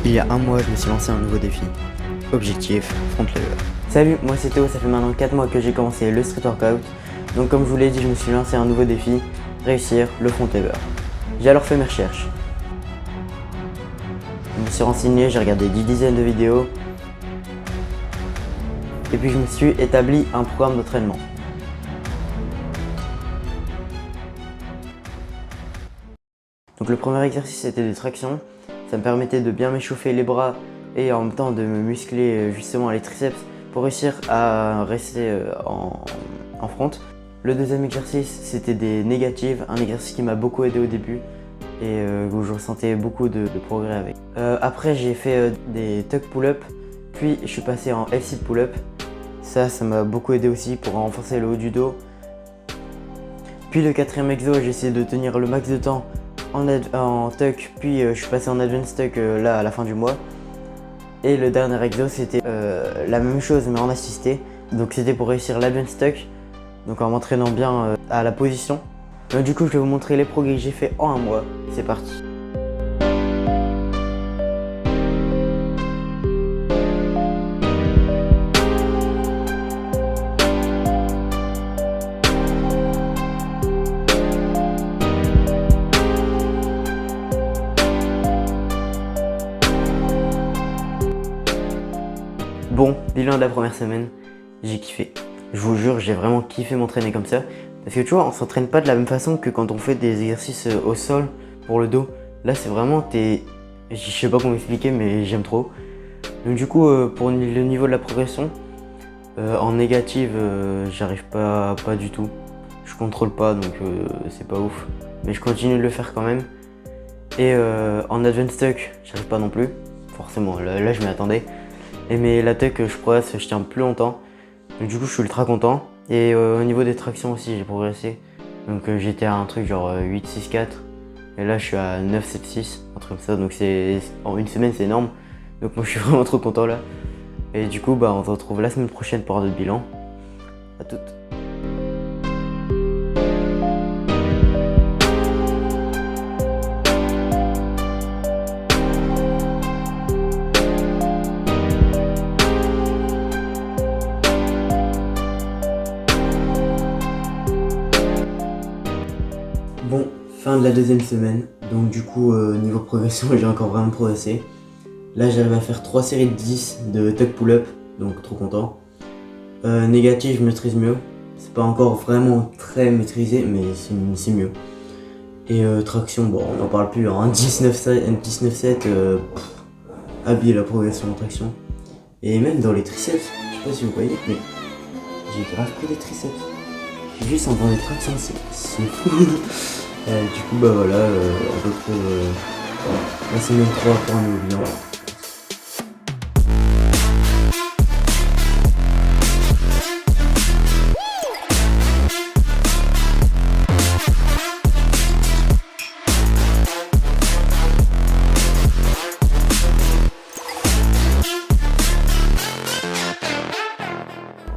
Il y a un mois, je me suis lancé un nouveau défi. Objectif, front lever. Salut, moi c'est Théo, ça fait maintenant 4 mois que j'ai commencé le street workout. Donc comme je vous l'ai dit, je me suis lancé un nouveau défi, réussir le front lever. J'ai alors fait mes recherches. Je me suis renseigné, j'ai regardé 10 dizaines de vidéos. Et puis je me suis établi un programme d'entraînement. Donc le premier exercice c'était des tractions. Ça me permettait de bien m'échauffer les bras et en même temps de me muscler justement les triceps pour réussir à rester en front. Le deuxième exercice c'était des négatives, un exercice qui m'a beaucoup aidé au début et où je ressentais beaucoup de progrès avec. Après j'ai fait des tuck pull-up, puis je suis passé en L-sit pull-up. Ça m'a beaucoup aidé aussi pour renforcer le haut du dos. Puis le quatrième exo, j'ai essayé de tenir le max de temps en tuck, puis je suis passé en advanced tuck là à la fin du mois. Et le dernier exo c'était la même chose mais en assisté. Donc c'était pour réussir l'advanced tuck, donc en m'entraînant bien à la position. Donc du coup je vais vous montrer les progrès que j'ai fait en un mois. C'est parti. Bon, bilan de la première semaine, j'ai kiffé. Je vous jure, j'ai vraiment kiffé m'entraîner comme ça. Parce que tu vois, on s'entraîne pas de la même façon que quand on fait des exercices au sol pour le dos. Là, c'est vraiment, je sais pas comment expliquer, mais j'aime trop. Donc du coup, pour le niveau de la progression, en négative, j'arrive pas du tout. Je contrôle pas, donc c'est pas ouf. Mais je continue de le faire quand même. Et en advanced tuck, j'arrive pas non plus. Forcément, là je m'y attendais. Mais la tuck, je progresse, je tiens plus longtemps. Donc du coup, je suis ultra content. Et au niveau des tractions aussi, j'ai progressé. Donc j'étais à un truc genre 8, 6, 4. Et là, je suis à 9, 7, 6. Un truc comme ça. Donc en une semaine, c'est énorme. Donc moi, je suis vraiment trop content là. Et du coup, on se retrouve la semaine prochaine pour notre bilan. À toutes. Bon, fin de la deuxième semaine, donc du coup niveau progression j'ai encore vraiment progressé. Là j'arrive à faire 3 séries de 10 de tuck pull-up, donc trop content. Négatif je maîtrise mieux, c'est pas encore vraiment très maîtrisé mais c'est mieux. Et traction, bon on n'en parle plus, hein. 19-7, habille la progression en traction. Et même dans les triceps, je sais pas si vous voyez, mais j'ai grave pris des triceps. Juste en faisant des tractions, c'est fou. Du coup voilà, on retrouve la semaine 3 pour un nouveau bilan.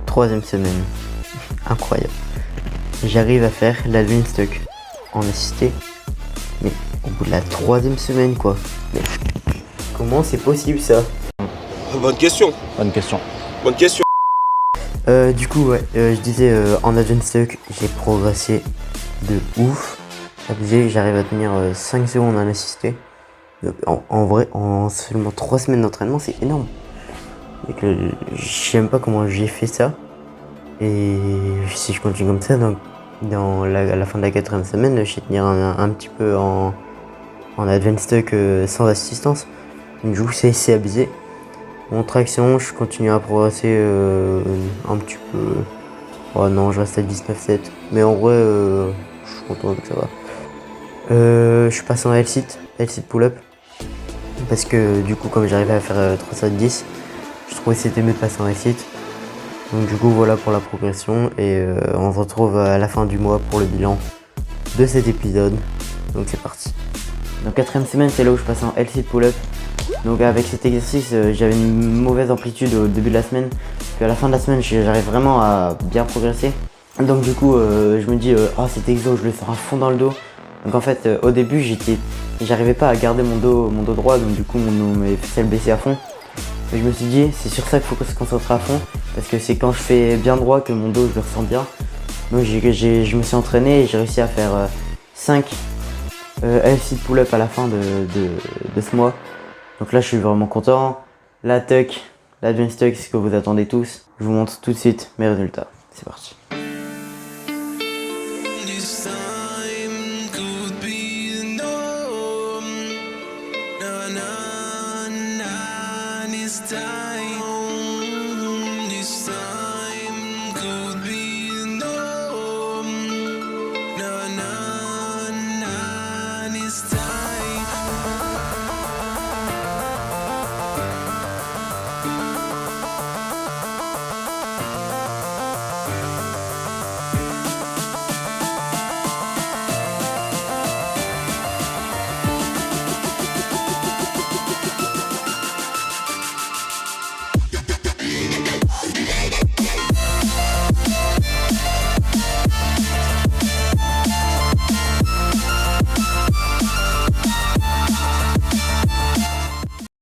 Troisième semaine, incroyable. J'arrive à faire l'advanced tuck en assisté, mais au bout de la troisième semaine quoi. Mais comment c'est possible ça? Bonne question. Bonne question. Bonne question. Du coup ouais, je disais en advanced tuck j'ai progressé de ouf. J'arrive à tenir 5 secondes en assisté. En vrai, en seulement 3 semaines d'entraînement c'est énorme. Et que je sais même pas comment j'ai fait ça. Et si je continue comme ça, donc à la fin de la 4e semaine, je vais tenir un petit peu en advanced tuck sans assistance. Donc, du coup, c'est abusé. En traction, je continue à progresser un petit peu. Oh non, je reste à 19-7. Mais en vrai, je suis content donc ça va. Je passe en L-sit pull-up. Parce que du coup, comme j'arrivais à faire 3-7-10, je trouvais que c'était mieux de passer en L-sit. Donc du coup voilà pour la progression et on se retrouve à la fin du mois pour le bilan de cet épisode. Donc c'est parti. Donc 4e semaine c'est là où je passe en L-sit pull-up. Donc avec cet exercice j'avais une mauvaise amplitude au début de la semaine. Puis à la fin de la semaine j'arrive vraiment à bien progresser. Donc du coup je me dis cet exo je le sors à fond dans le dos. Donc en fait, au début, j'arrivais pas à garder mon dos droit, donc du coup mes faisselles baissaient à fond. Et je me suis dit, c'est sur ça qu'il faut se concentrer à fond, parce que c'est quand je fais bien droit que mon dos je le ressens bien. Donc je me suis entraîné et j'ai réussi à faire 5 L6 pull-up à la fin de ce mois. Donc là je suis vraiment content. La tuck, l'advanced tuck, c'est ce que vous attendez tous. Je vous montre tout de suite mes résultats. C'est parti. This time could be the norm. Na na na, this time.